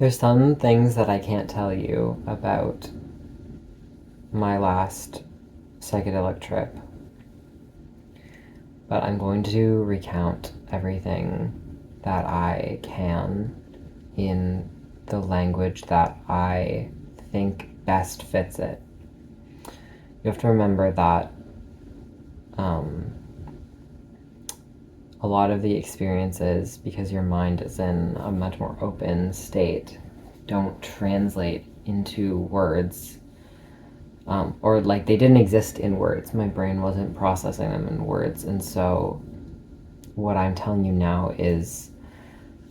There's some things that I can't tell you about my last psychedelic trip, but I'm going to recount everything that I can in the language that I think best fits it. You have to remember that a lot of the experiences, because your mind is in a much more open state, don't translate into words. Or like they didn't exist in words. My brain wasn't processing them in words. And so what I'm telling you now is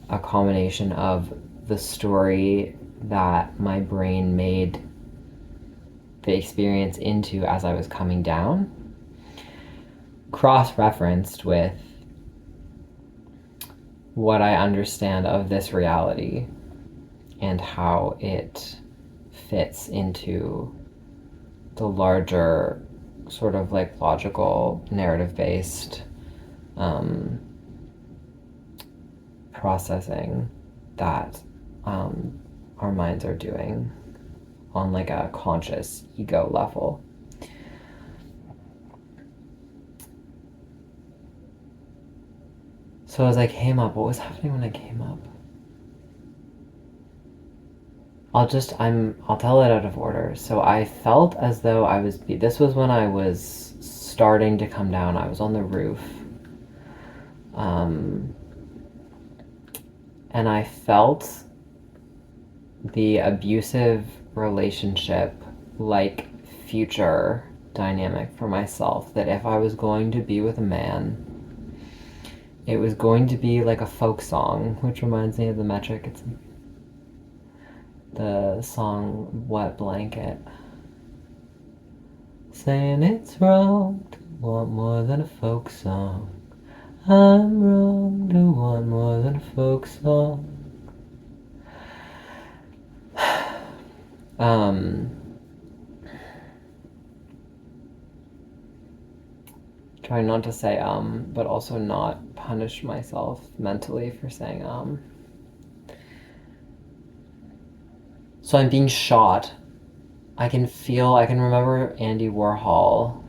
a combination of the story that my brain made the experience into as I was coming down, cross-referenced with what I understand of this reality and how it fits into the larger sort of like logical narrative-based processing that our minds are doing on like a conscious ego level. So as I came up, what was happening when I came up? I'll tell it out of order. So I felt as though this was when I was starting to come down. I was on the roof. And I felt the abusive relationship like future dynamic for myself, that if I was going to be with a man, it was going to be like a folk song, which reminds me of the metric. It's the song Wet Blanket. Saying it's wrong to want more than a folk song. I'm wrong to want more than a folk song. Trying not to say but also not punish myself mentally for saying So I'm being shot. I can remember Andy Warhol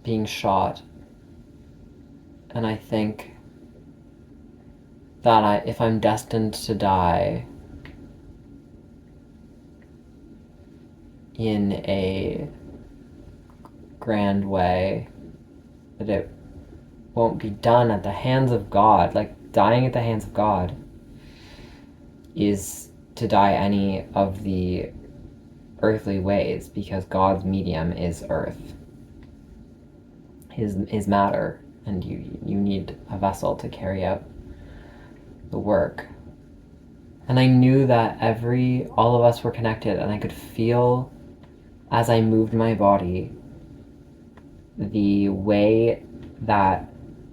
being shot. And I think that if I'm destined to die in a grand way, that it won't be done at the hands of God. Like, dying at the hands of God is to die any of the earthly ways, because God's medium is earth, his matter, and you need a vessel to carry out the work. And I knew that all of us were connected, and I could feel as I moved my body the way that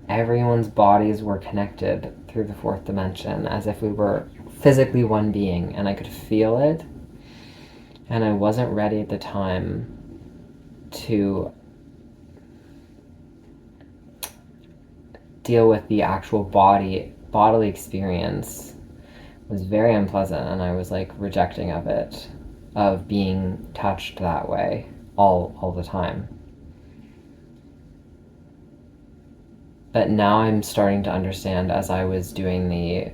everyone's bodies were connected through the fourth dimension, as if we were physically one being, and I could feel it. And I wasn't ready at the time to deal with the actual bodily experience. It was very unpleasant, and I was like rejecting of being touched that way all the time. But now I'm starting to understand, as I was doing the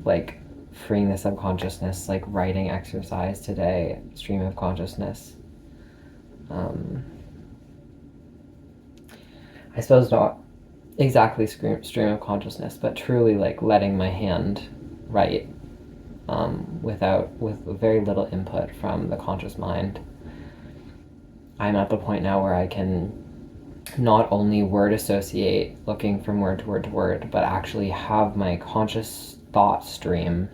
like freeing the subconsciousness, like writing exercise today, stream of consciousness. I suppose not exactly stream of consciousness, but truly like letting my hand write with very little input from the conscious mind. I'm at the point now where I can not only word associate, looking from word to word to word, but actually have my conscious thought stream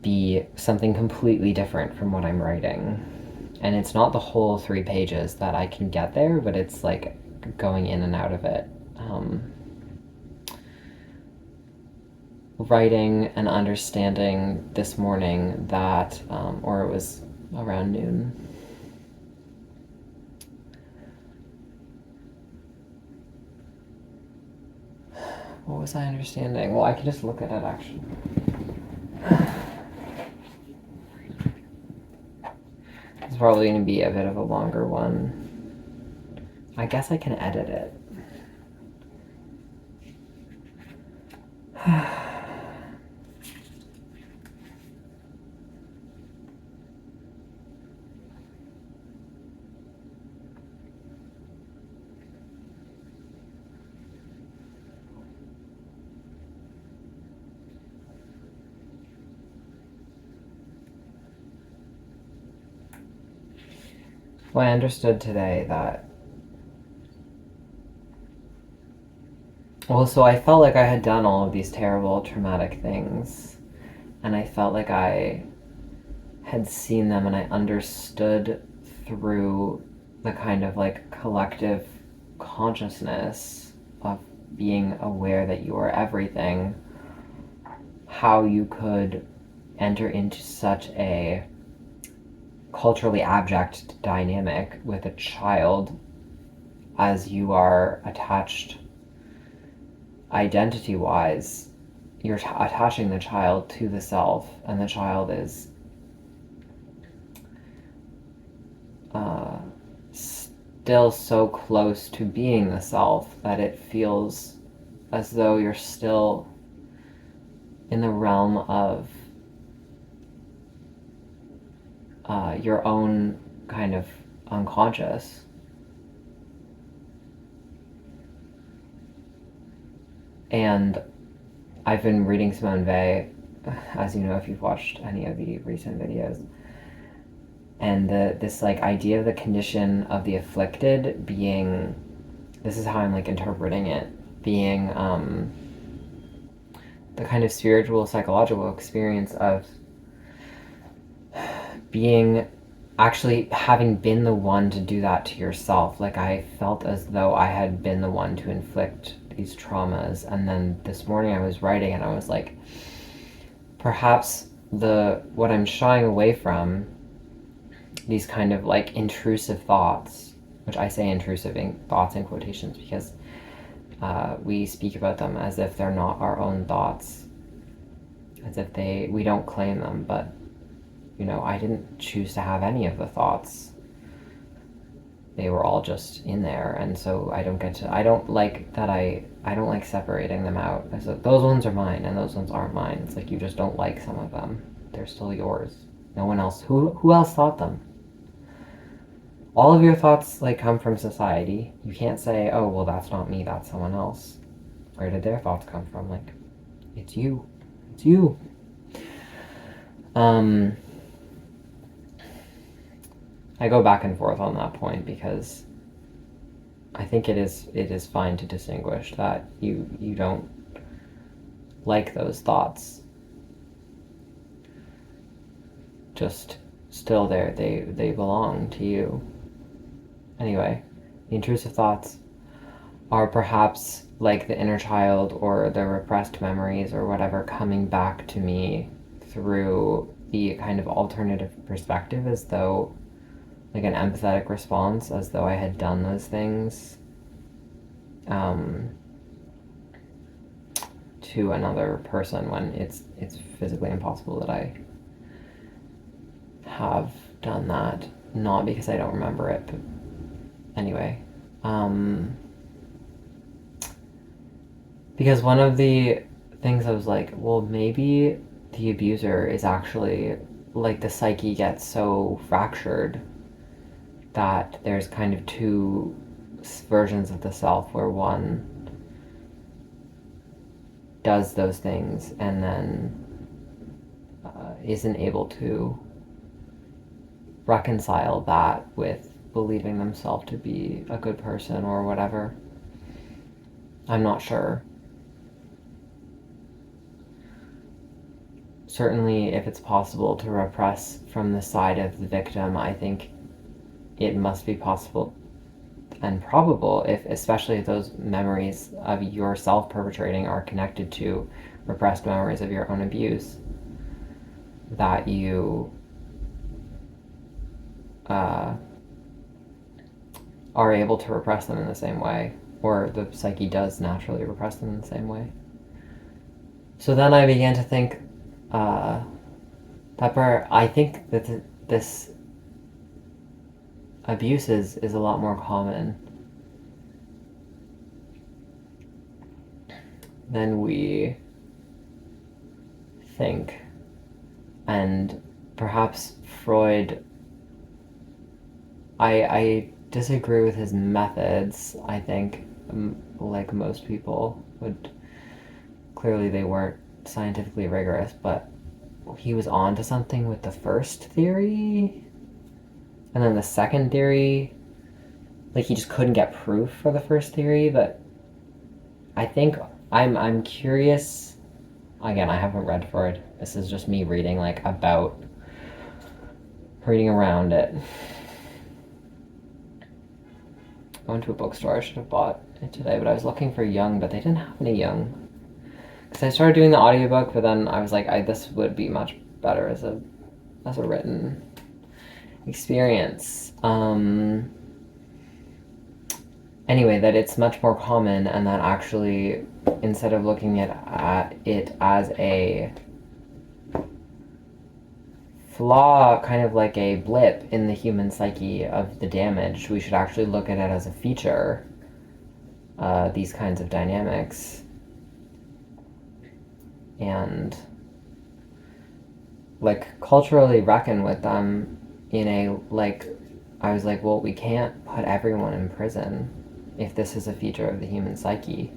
be something completely different from what I'm writing. And it's not the whole 3 pages that I can get there, but it's like going in and out of it. Writing and understanding this morning that, or it was around noon, what What was I understanding? Well, I can just look at it actually. It's probably going to be a bit of a longer one. I guess I can edit it. Well, I understood today that... Well, so I felt like I had done all of these terrible, traumatic things, and I felt like I had seen them and I understood through the kind of like collective consciousness of being aware that you are everything, how you could enter into such a culturally abject dynamic with a child as you are attached identity-wise. You're attaching the child to the self, and the child is still so close to being the self that it feels as though you're still in the realm of your own kind of unconscious. And I've been reading Simone Weil, as you know if you've watched any of the recent videos, and this like idea of the condition of the afflicted being, this is how I'm like interpreting it, being the kind of spiritual psychological experience of being actually having been the one to do that to yourself. Like I felt as though I had been the one to inflict these traumas, and then this morning I was writing and I was like, perhaps what I'm shying away from, these kind of like intrusive thoughts, which I say intrusive thoughts in quotations because we speak about them as if they're not our own thoughts, as if we don't claim them, but you know, I didn't choose to have any of the thoughts. They were all just in there, and so I don't like separating them out. So those ones are mine and those ones aren't mine. It's like you just don't like some of them. They're still yours. No one else. Who else thought them? All of your thoughts like come from society. You can't say, oh well, that's not me, that's someone else. Where did their thoughts come from? Like, it's you. It's you. I go back and forth on that point because I think it is fine to distinguish that you don't like those thoughts. Just still there, they belong to you. Anyway, the intrusive thoughts are perhaps like the inner child or the repressed memories or whatever coming back to me through the kind of alternative perspective, as though like an empathetic response, as though I had done those things to another person when it's physically impossible that I have done that. Not because I don't remember it, but anyway. Because one of the things I was like, well, maybe the abuser is actually, like, the psyche gets so fractured that there's kind of two versions of the self, where one does those things and then isn't able to reconcile that with believing themselves to be a good person or whatever. I'm not sure. Certainly, if it's possible to repress from the side of the victim, I think it must be possible and probable, if especially if those memories of yourself perpetrating are connected to repressed memories of your own abuse, that you are able to repress them in the same way, or the psyche does naturally repress them in the same way. So then I began to think, Pepper, I think that this abuse is a lot more common than we think. And perhaps Freud, I disagree with his methods. I think, like most people would, clearly they weren't scientifically rigorous, but he was on to something with the first theory. And then the second theory, like he just couldn't get proof for the first theory, but I think I'm curious. Again, I haven't read Freud. This is just me reading reading around it. I went to a bookstore. I should have bought it today, but I was looking for Jung, but they didn't have any Jung. Because I started doing the audiobook, but then I was like, this would be much better as a written experience. Anyway, that it's much more common, and that actually, instead of looking at it as a flaw, kind of like a blip in the human psyche of the damage, we should actually look at it as a feature, these kinds of dynamics. And like culturally reckon with them in a, like, I was like, well, we can't put everyone in prison if this is a feature of the human psyche.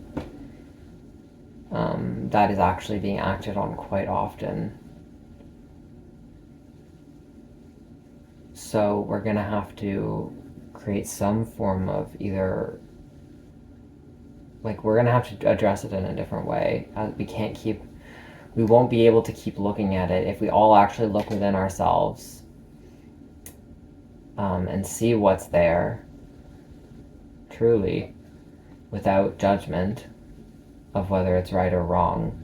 That is actually being acted on quite often. So we're gonna have to create some form of either, like, we're gonna have to address it in a different way. We won't be able to keep looking at it if we all actually look within ourselves, and see what's there truly, without judgment of whether it's right or wrong.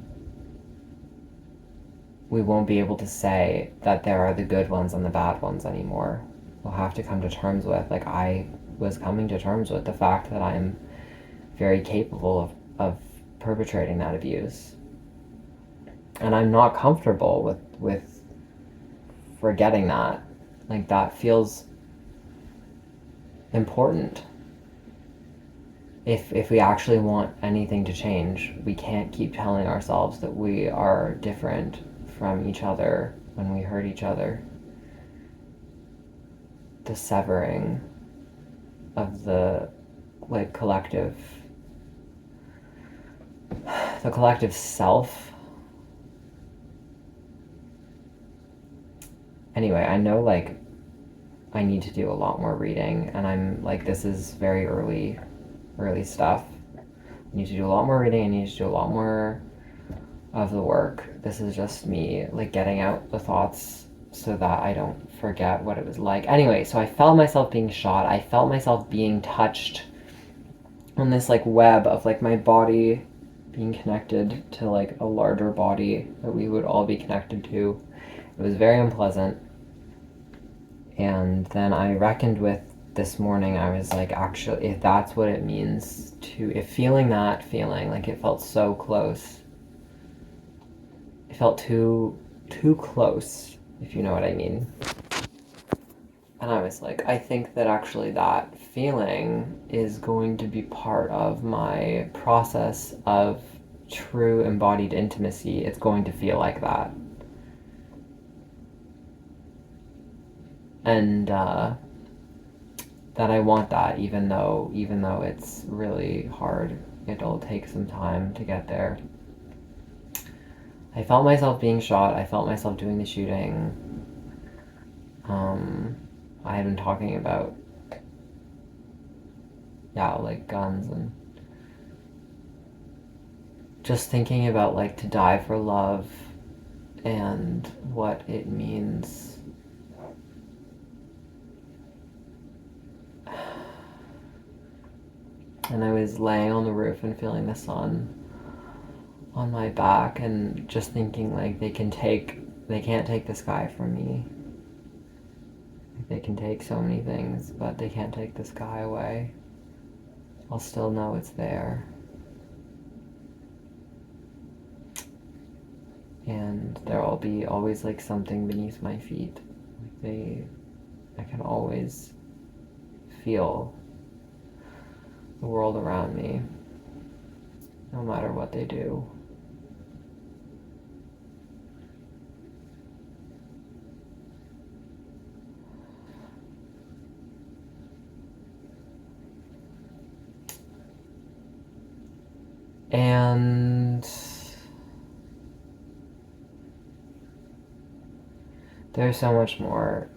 We won't be able to say that there are the good ones and the bad ones anymore. We'll have to come to terms with, like I was coming to terms with, the fact that I'm very capable of perpetrating that abuse. And I'm not comfortable with forgetting that. Like, that feels important. If we actually want anything to change, we can't keep telling ourselves that we are different from each other when we hurt each other. The severing of the collective self. Anyway, I know I need to do a lot more reading, and I'm this is very early stuff. I need to do a lot more reading. I need to do a lot more of the work. This is just me getting out the thoughts so that I don't forget what it was like. Anyway, so I felt myself being shot. I felt myself being touched on this web of my body being connected to a larger body that we would all be connected to. It was very unpleasant. And then I reckoned with this morning. I was actually, if that's what it means if feeling that feeling, it felt so close. It felt too close, if you know what I mean. And I was I think that actually that feeling is going to be part of my process of true embodied intimacy. It's going to feel like that. And that I want that, even though it's really hard. It'll take some time to get there. I felt myself being shot. I felt myself doing the shooting. I had been talking about, guns, and just thinking about to die for love and what it means. And I was laying on the roof and feeling the sun on my back and just thinking they can't take the sky from me. They can take so many things, but they can't take the sky away. I'll still know it's there. and there'll be always like something beneath my feet. I can always feel the world around me, no matter what they do. And there's so much more.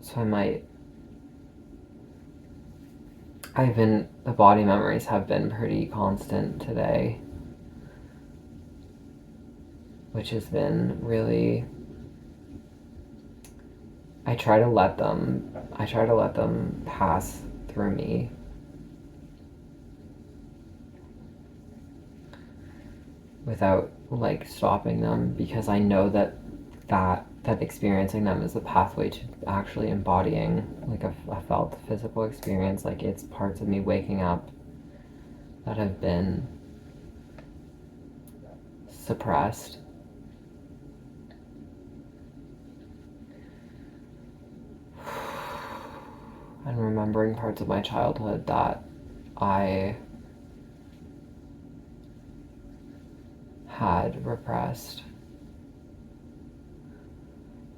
So the body memories have been pretty constant today, which has been really, I try to let them pass through me. Without like stopping them, because I know that experiencing them is a pathway to actually embodying like a felt physical experience. Like it's parts of me waking up that have been suppressed. And remembering parts of my childhood that I had repressed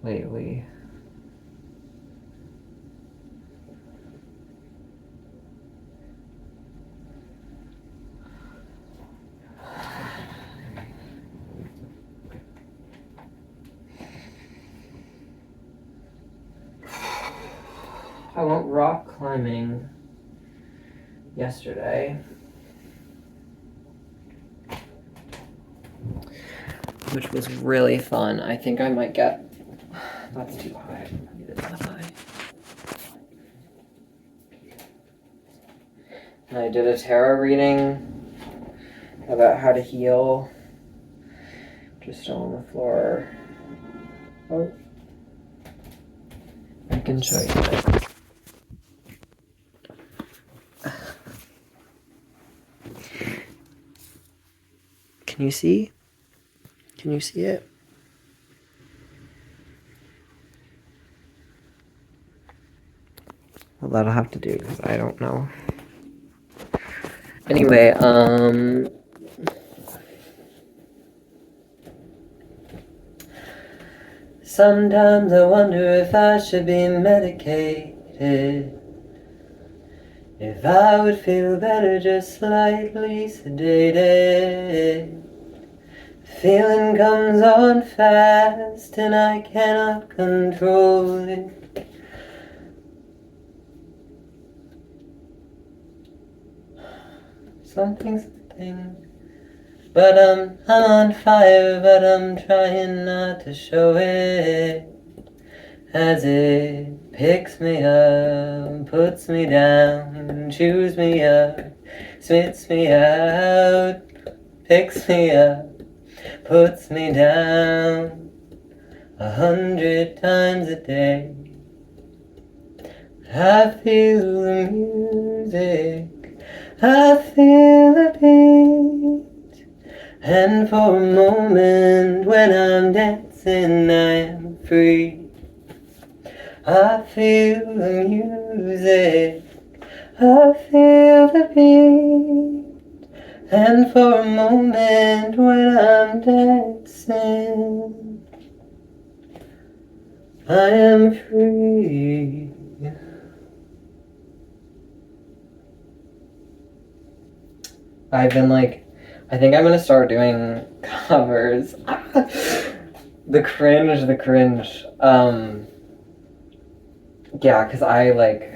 lately. I went rock climbing yesterday, which was really fun. I think I might get... That's too high. Maybe that's not high. And I did a tarot reading about how to heal. Just on the floor. Oh. I can show you this. Can you see? Can you see it? Well, that'll have to do because I don't know. Anyway, sometimes I wonder if I should be medicated. If I would feel better just slightly sedated. Feeling comes on fast and I cannot control it. Something. But I'm on fire, but I'm trying not to show it. As it picks me up, puts me down, chews me up, spits me out, picks me up, puts me down 100 times a day. I feel the music, I feel the beat, and for a moment when I'm dancing I am free. I feel the music, I feel the beat, and for a moment when I'm dancing, I am free. I've been like, I think I'm gonna start doing covers. The cringe. Yeah, because I like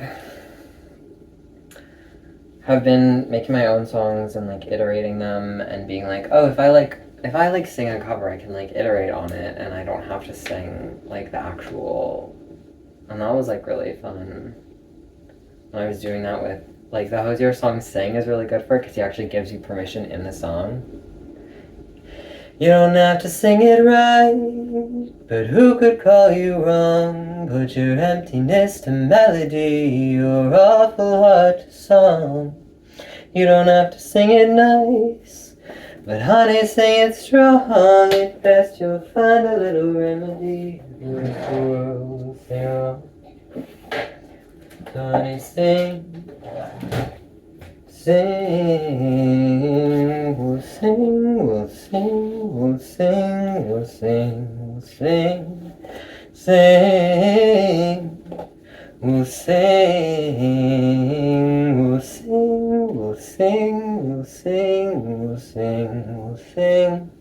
have been making my own songs and like iterating them and being like, oh, if I sing a cover, I can like iterate on it and I don't have to sing like the actual. And that was like really fun. When I was doing that with like the Hosier song "Sing" is really good for it because he actually gives you permission in the song. You don't have to sing it right, but who could call you wrong? Put your emptiness to melody, your awful heart to song. You don't have to sing it nice, But honey, say it's strong, at best you'll find a little remedy if the world say wrong. So honey, sing, sing, we'll sing, we'll sing, we'll sing, we'll sing, we'll sing, sing. We'll sing, we'll sing, we'll sing, we'll sing, we'll sing, we'll sing.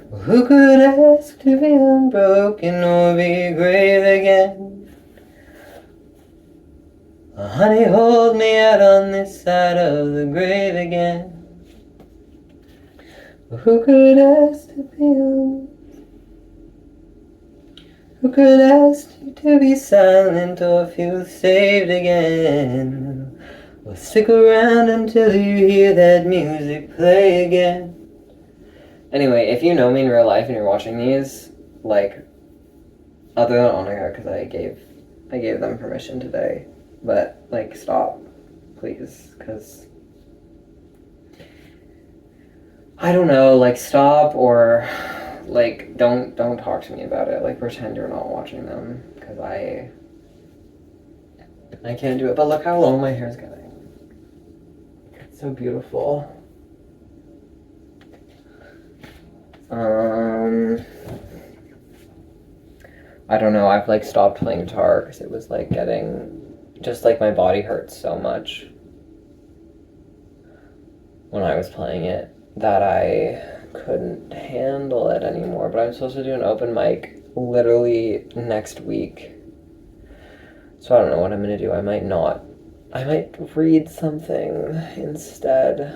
Well, who could ask to be unbroken or be brave again? Oh, honey, hold me out on this side of the grave again. Well, who could ask to be Who could ask you to be silent or feel saved again? Well, stick around until you hear that music play again. Anyway, if you know me in real life and you're watching these, like, other than Annika, because I gave them permission today, but, like, stop, please, because I don't know, like, stop, or like, don't talk to me about it. Like, pretend you're not watching them, because I can't do it. But look how long my hair's getting. It's so beautiful. I don't know, I've, like, stopped playing guitar, because it was, like, getting, just, like, my body hurts so much when I was playing it that I couldn't handle it anymore. But I'm supposed to do an open mic literally next week, so I don't know what I'm gonna do. I might read something instead.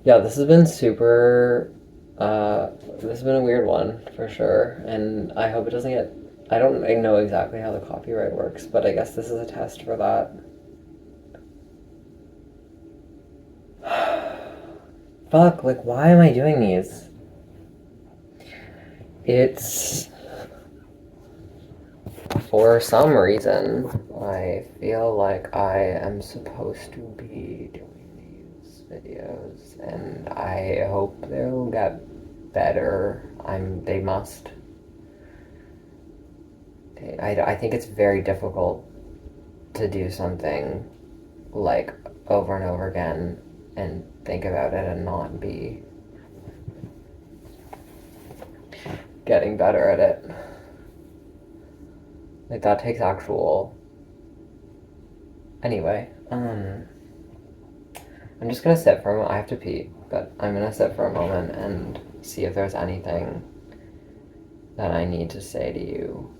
Yeah, this has been super this has been a weird one for sure, and I hope it doesn't get, I don't know exactly how the copyright works, but I guess this is a test for that. Fuck, like, why am I doing these? It's, for some reason, I feel like I am supposed to be doing these videos, and I hope they'll get better. They must. I think it's very difficult to do something, like, over and over again and think about it and not be getting better at it. Like, that takes actual... Anyway, I'm just gonna sit for a moment. I have to pee, but I'm gonna sit for a moment and see if there's anything that I need to say to you.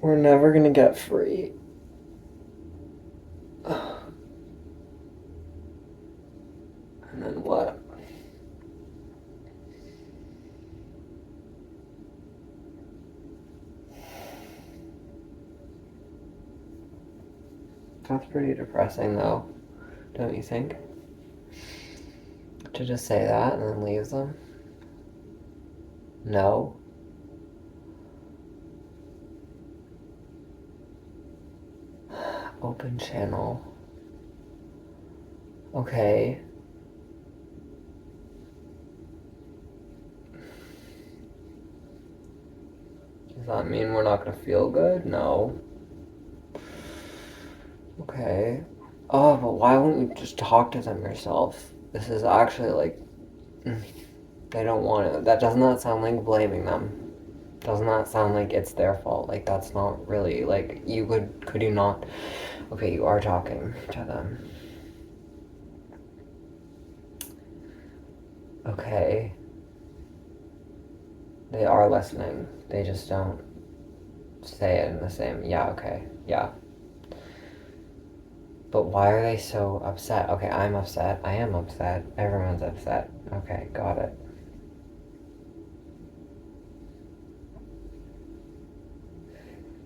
We're never gonna get free. And then what? That's pretty depressing though, don't you think? To just say that and then leave them? No? Open channel. Okay. Does that mean we're not gonna feel good? No. Okay. Oh, but why won't you just talk to them yourself? This is actually like, they don't want it. That does not sound like blaming them. Does not sound like it's their fault. Like, that's not really, like, could you not? Okay, you are talking to them. Okay. They are listening. They just don't say it in the same, yeah, okay, yeah. But why are they so upset? Okay, I'm upset. I am upset. Everyone's upset. Okay, got it.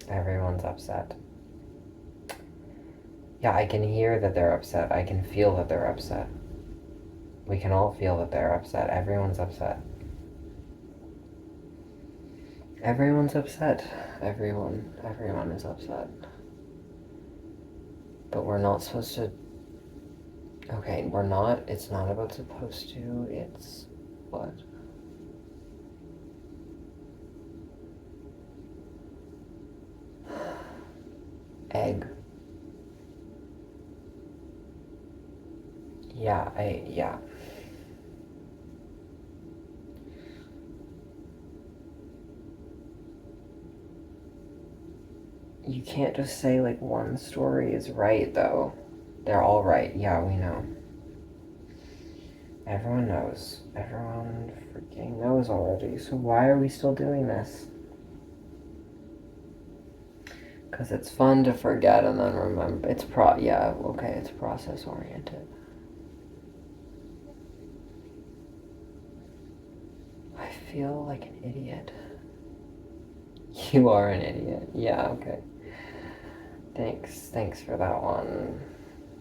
Everyone's upset. Yeah, I can hear that they're upset. I can feel that they're upset. We can all feel that they're upset. Everyone's upset. Everyone's upset. Everyone is upset. But we're not supposed to... Okay, we're not... It's not about supposed to. It's... What? Egg. Yeah, yeah. You can't just say, like, one story is right, though. They're all right. Yeah, we know. Everyone knows. Everyone freaking knows already. So why are we still doing this? Because it's fun to forget and then remember. Yeah, okay, it's process oriented. I feel like an idiot. You are an idiot. Yeah, okay. Thanks for that one.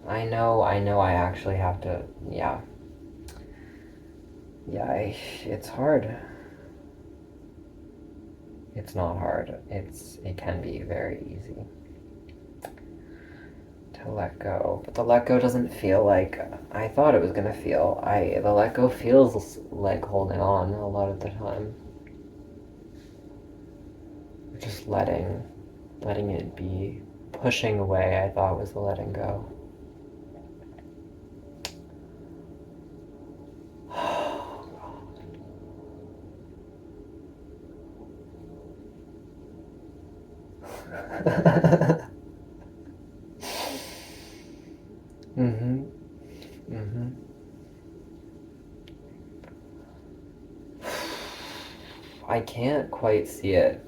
I know I actually have to, yeah. Yeah, it's hard. It's not hard. It can be very easy to let go. But the let go doesn't feel like I thought it was gonna feel. The let go feels like holding on a lot of the time. Just letting it be. Pushing away, I thought was the letting go. Mm-hmm. Mm-hmm. I can't quite see it.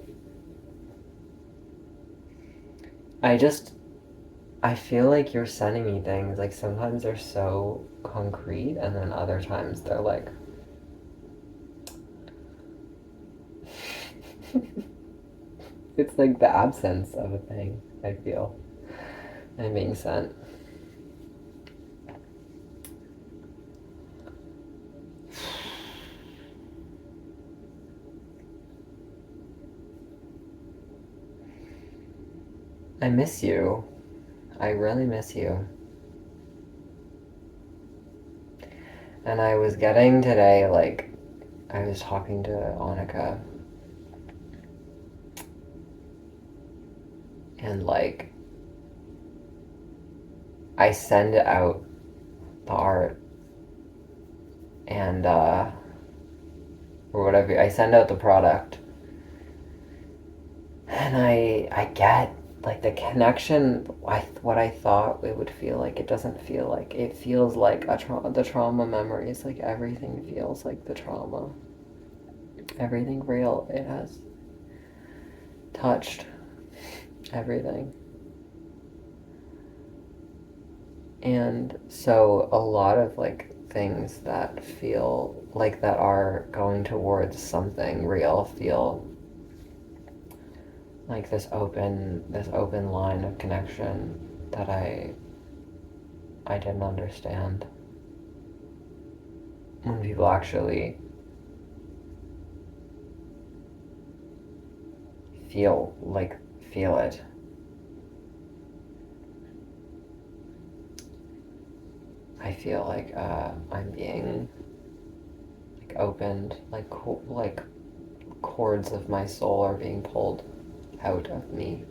I feel like you're sending me things, like sometimes they're so concrete and then other times they're like it's like the absence of a thing, I feel. I'm being sent. I miss you. I really miss you. And I was getting today, like, I was talking to Annika, and, like, I send out the art, and, or whatever, I send out the product, and I get, like, the connection, what I thought it would feel like, it doesn't feel like, it feels like the trauma memories, like, everything feels like the trauma. Everything real, it has touched everything. And so a lot of like things that feel like that are going towards something real feel like this open line of connection that I didn't understand. When people actually feel it. I feel like I'm being like opened, like cords of my soul are being pulled out of me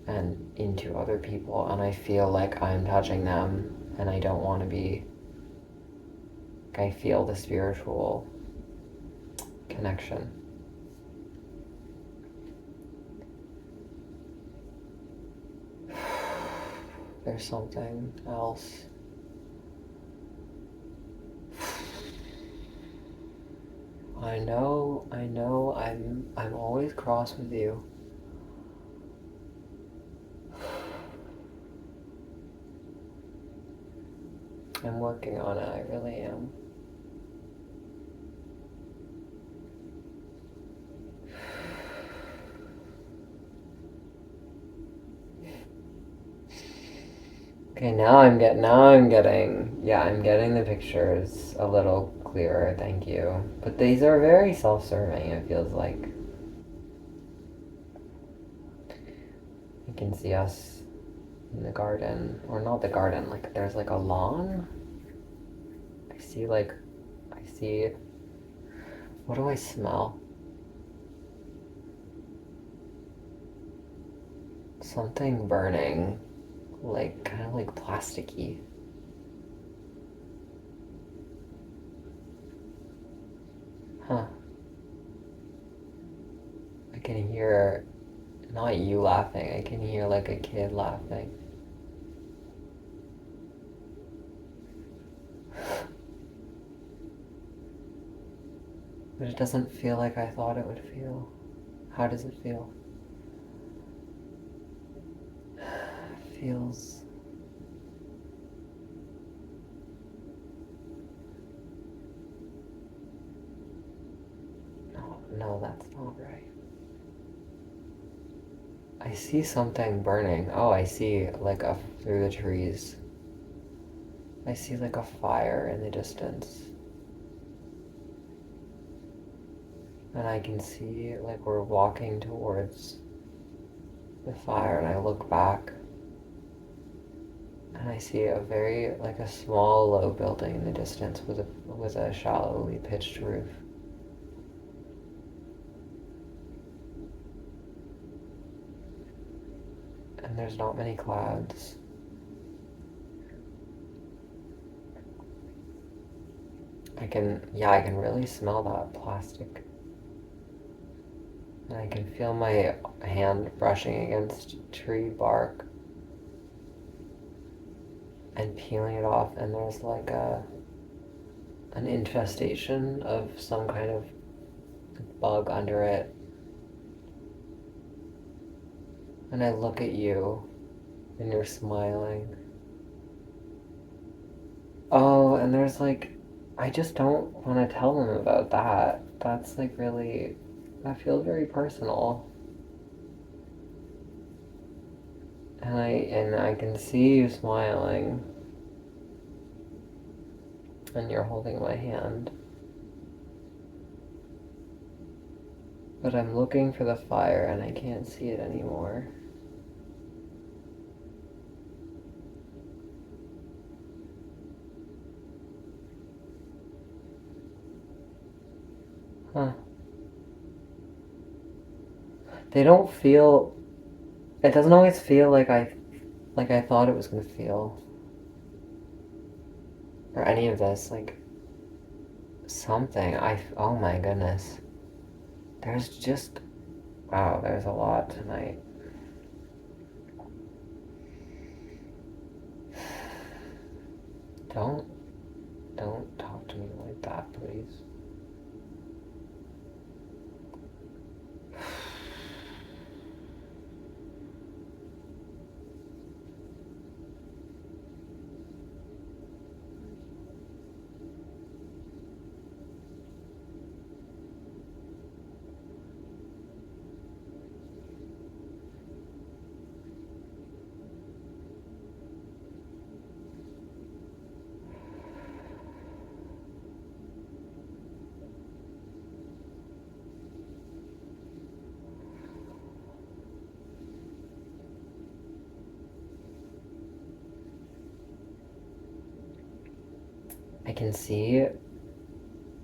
and into other people, and I feel like I'm touching them, and I don't want to be. Like, I feel the spiritual connection. There's something else. I know, I'm always cross with you. I'm working on it, I really am. Okay, I'm getting the pictures a little clearer, thank you. But these are very self-serving, it feels like. I can see us in the garden, or not the garden, like there's like a lawn. I see, what do I smell? Something burning, like kind of like plasticky. Huh. I can hear, not you laughing, I can hear like a kid laughing. But it doesn't feel like I thought it would feel. How does it feel? It feels... No, that's not right. I see something burning. Oh, I see like through the trees. I see like a fire in the distance. And I can see like we're walking towards the fire, and I look back and I see like a small low building in the distance with a shallowly pitched roof. And there's not many clouds. I can really smell that plastic. And I can feel my hand brushing against tree bark and peeling it off, and there's like an infestation of some kind of bug under it. And I look at you, and you're smiling. Oh, and there's like, I just don't want to tell them about that. That's like really, that feels very personal. And I can see you smiling, and you're holding my hand. But I'm looking for the fire, and I can't see it anymore. Huh. They don't feel... It doesn't always feel like I thought it was gonna feel. Or any of this, like... Something. Oh my goodness. There's just... Wow, there's a lot tonight. Don't talk to me like that, please. I can see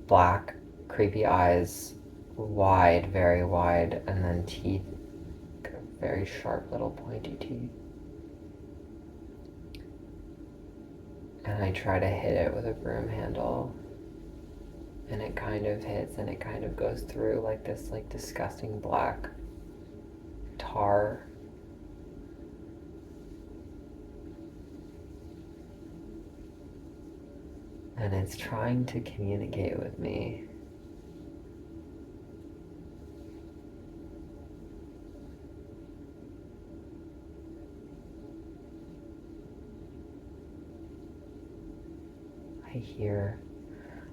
black, creepy eyes, wide, very wide, and then teeth, very sharp little pointy teeth. And I try to hit it with a broom handle, and it kind of hits and it kind of goes through like this like disgusting black tar. And it's trying to communicate with me.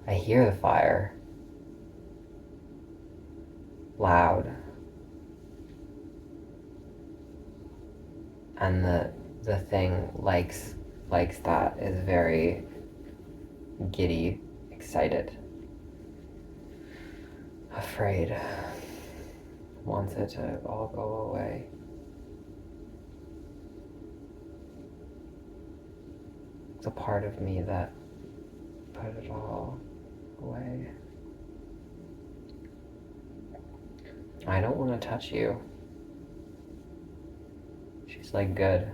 I hear the fire. Loud. And the thing likes that, is very giddy, excited, afraid, wants it to all go away. It's a part of me that put it all away. I don't want to touch you. She's like, good.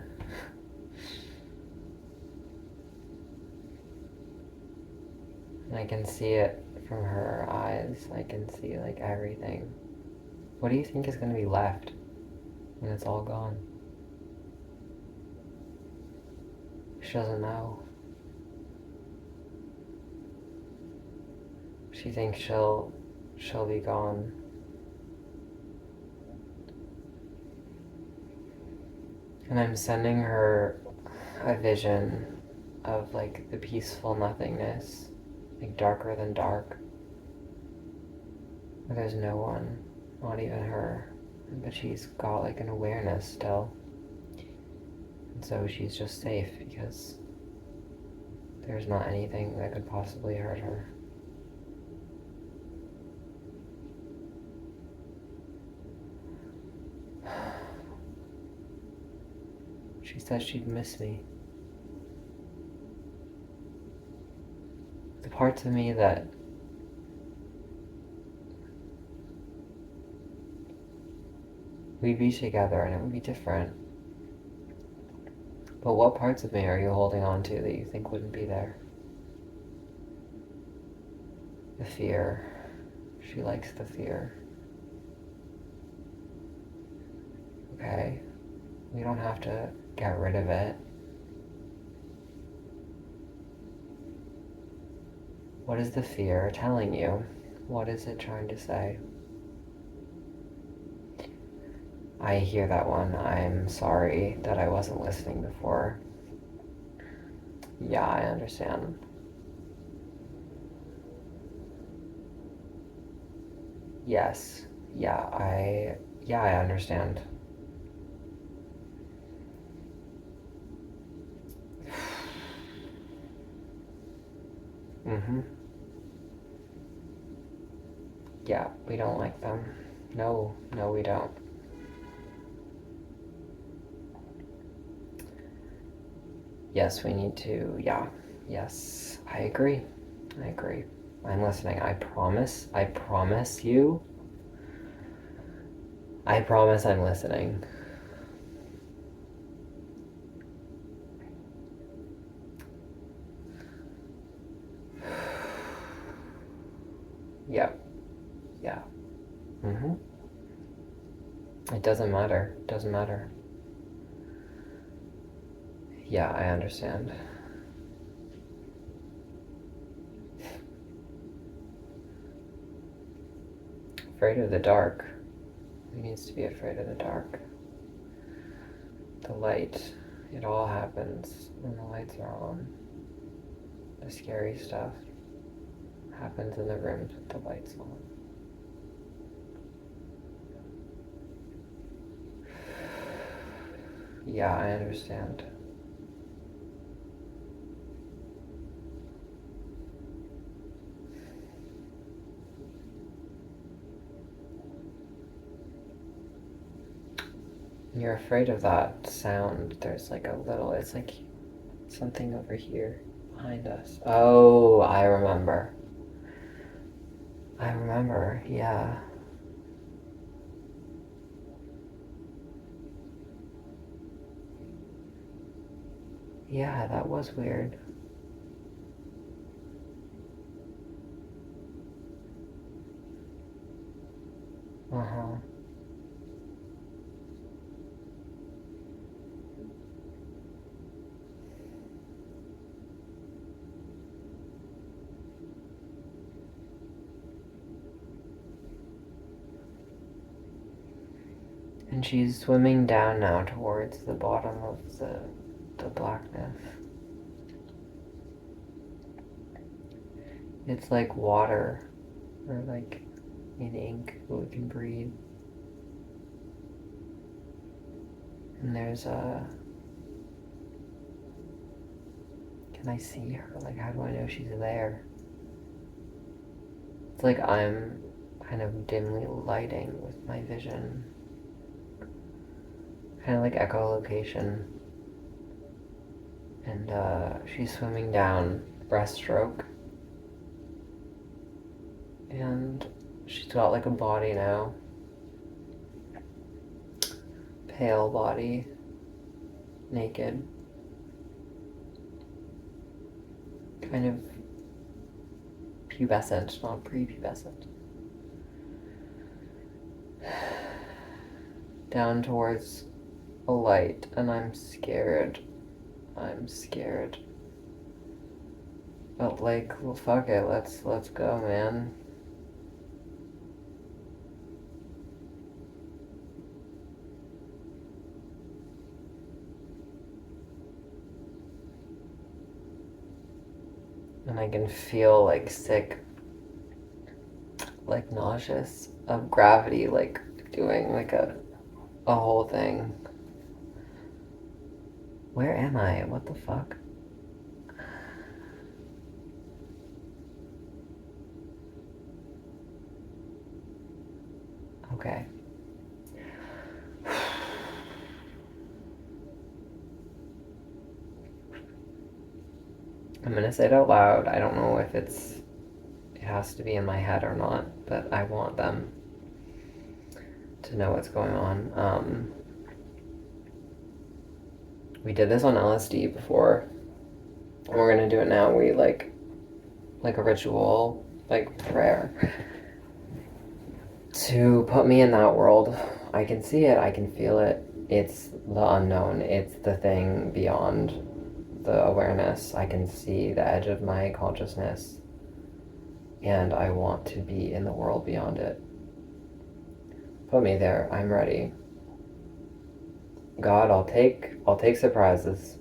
And I can see it from her eyes. I can see like everything. What do you think is going to be left when it's all gone? She doesn't know. She thinks she'll be gone. And I'm sending her a vision of like the peaceful nothingness, like darker than dark, where there's no one, not even her, but she's got like an awareness still. And so she's just safe because there's not anything that could possibly hurt her. She says she'd miss me. The parts of me that we'd be together and it would be different. But what parts of me are you holding on to that you think wouldn't be there? The fear. She likes the fear. Okay? We don't have to get rid of it. What is the fear telling you? What is it trying to say? I hear that one. I'm sorry that I wasn't listening before. Yeah, I understand. Yes. I understand. Mm-hmm. Yeah, we don't like them. No, we don't. Yes, we need to, yeah. Yes, I agree. I'm listening. I promise you. I promise I'm listening. Yep. Yeah. Mm-hmm. It doesn't matter. Yeah, I understand. Afraid of the dark. Who needs to be afraid of the dark? The light. It all happens when the lights are on. The scary stuff happens in the rooms with the lights on. Yeah, I understand. You're afraid of that sound. There's like a little, it's like something over here. Behind us. Oh, I remember. Yeah. Yeah, that was weird. Uh-huh. And she's swimming down now towards the bottom of the blackness. It's like water, or like in ink, but we can breathe. And there's a... Can I see her? Like, how do I know she's there? It's like I'm kind of dimly lighting with my vision. Kind of like echolocation. And she's swimming down, breaststroke. And she's got like a body now. Pale body. Naked. Kind of pubescent, not prepubescent. Down towards a light, and I'm scared. But like, well, fuck it, let's go, man. And I can feel like sick, like nauseous of gravity, like doing like a whole thing. Where am I? What the fuck? Okay. I'm gonna say it out loud. I don't know if it has to be in my head or not, but I want them to know what's going on. We did this on LSD before, and we're gonna do it now. We like a ritual, like prayer, to put me in that world. I can see it, I can feel it. It's the unknown, it's the thing beyond the awareness. I can see the edge of my consciousness, and I want to be in the world beyond it. Put me there, I'm ready. God, I'll take surprises.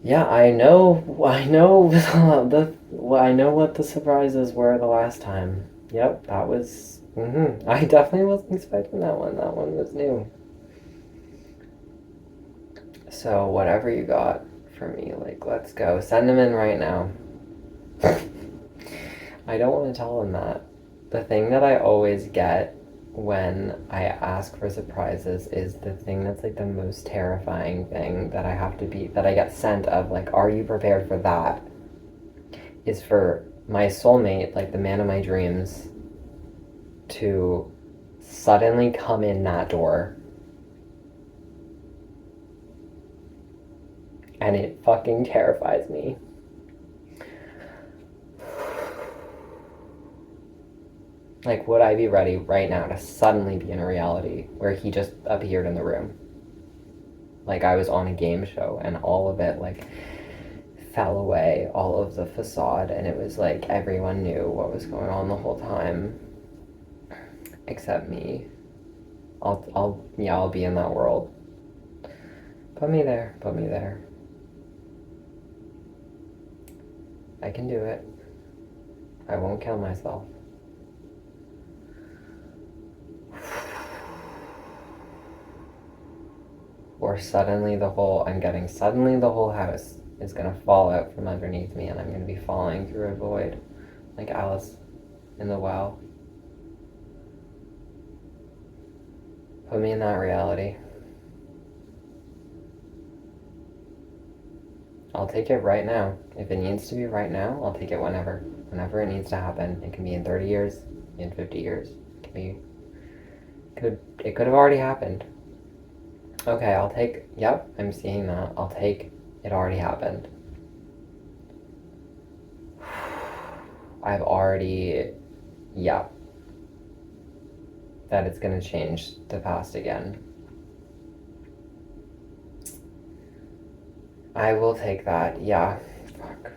Yeah, I know I know I know what the surprises were the last time. Yep, that was I definitely wasn't expecting that one. That one was new. So whatever you got for me, like, let's go. Send them in right now. I don't want to tell them that. The thing that I always get when I ask for surprises is the thing that's like the most terrifying thing that that I get sent of, like, are you prepared for that? Is for my soulmate, like the man of my dreams, to suddenly come in that door. And it fucking terrifies me. Like, would I be ready right now to suddenly be in a reality where he just appeared in the room? Like I was on a game show and all of it, like, fell away, all of the facade, and it was like everyone knew what was going on the whole time except me. I'll be in that world. Put me there. I can do it. I won't kill myself. Or suddenly the whole house is gonna fall out from underneath me and I'm gonna be falling through a void like Alice in the well. Put me in that reality. I'll take it right now. If it needs to be right now, I'll take it whenever. Whenever it needs to happen. It can be in 30 years, in 50 years. It can be. It could have already happened. Okay, I'll take. Yep, I'm seeing that. I'll take. It already happened. I've already. Yeah. That it's gonna change the past again. I will take that. Yeah. Fuck.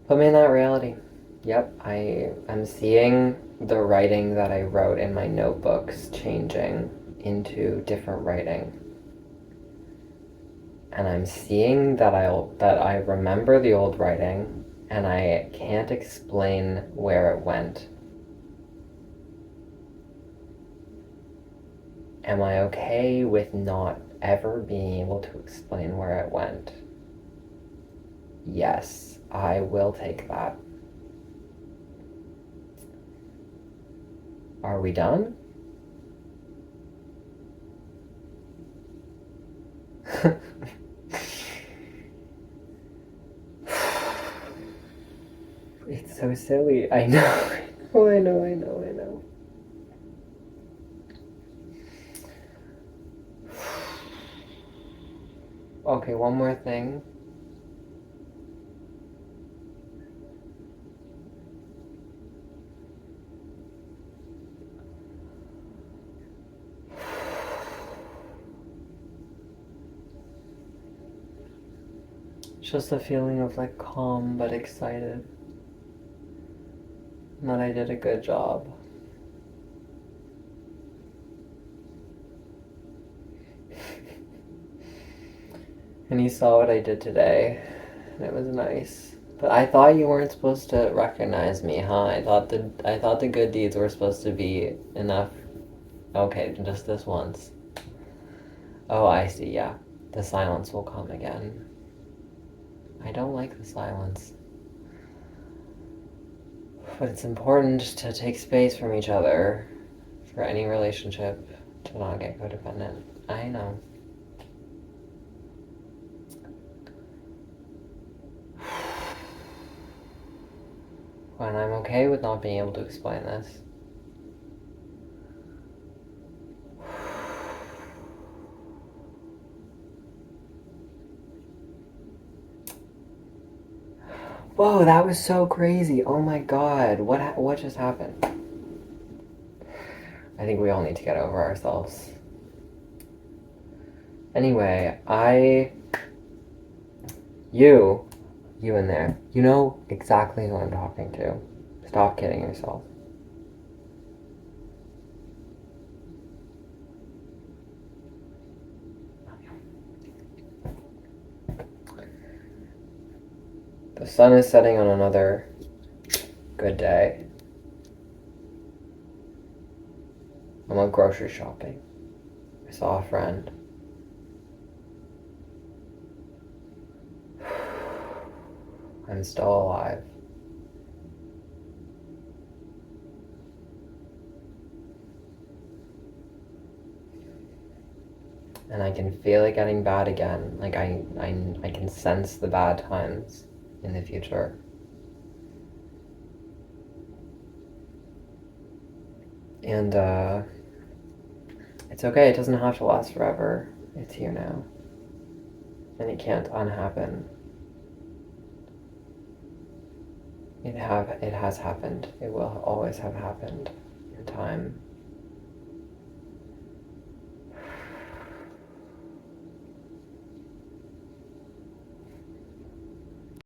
Put me in that reality. Yep, I'm seeing the writing that I wrote in my notebooks changing into different writing. And I'm seeing that I remember the old writing and I can't explain where it went. Am I okay with not ever being able to explain where it went? Yes, I will take that. Are we done? It's so silly. I know. I know. Okay, one more thing. Just a feeling of like calm but excited. And that I did a good job. And you saw what I did today. And it was nice. But I thought you weren't supposed to recognize me, huh? I thought the good deeds were supposed to be enough. Okay, just this once. Oh, I see, yeah. The silence will come again. I don't like the silence. But it's important to take space from each other for any relationship to not get codependent. I know. And I'm okay with not being able to explain this. Whoa, that was so crazy. Oh my god. What just happened? I think we all need to get over ourselves. Anyway, you in there, you know exactly who I'm talking to. Stop kidding yourself. The sun is setting on another good day. I went grocery shopping. I saw a friend. I'm still alive. And I can feel it getting bad again. Like I can sense the bad times in the future. And it's okay, it doesn't have to last forever. It's here now. And it can't unhappen. It has happened. It will always have happened in time.